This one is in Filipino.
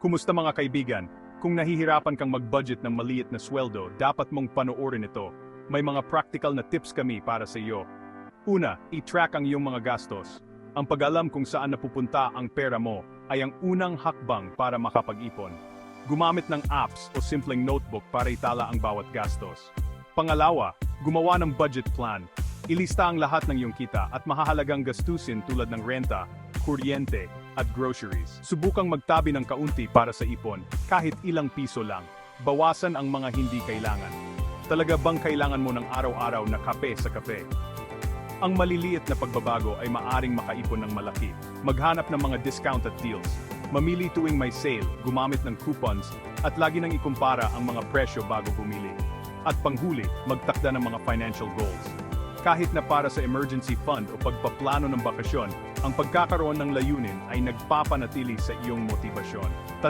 Kumusta mga kaibigan? Kung nahihirapan kang mag-budget ng maliit na sweldo, dapat mong panoorin ito. May mga practical na tips kami para sa iyo. Una, i-track ang iyong mga gastos. Ang pag-alam kung saan napupunta ang pera mo ay ang unang hakbang para makapag-ipon. Gumamit ng apps o simpleng notebook para itala ang bawat gastos. Pangalawa, gumawa ng budget plan. Ilista ang lahat ng iyong kita at mahahalagang gastusin tulad ng renta, kuryente, at groceries. Subukang magtabi ng kaunti para sa ipon, kahit ilang piso lang. Bawasan ang mga hindi kailangan. Talaga bang kailangan mo ng araw-araw na kape sa kape? Ang maliliit na pagbabago ay maaring makaipon ng malaki. Maghanap ng mga discounted deals. Mamili tuwing may sale, gumamit ng coupons, at lagi nang ikumpara ang mga presyo bago bumili. At panghuli, magtakda ng mga financial goals. Kahit na para sa emergency fund o pagpaplano ng bakasyon, ang pagkakaroon ng layunin ay nagpapanatili sa iyong motibasyon.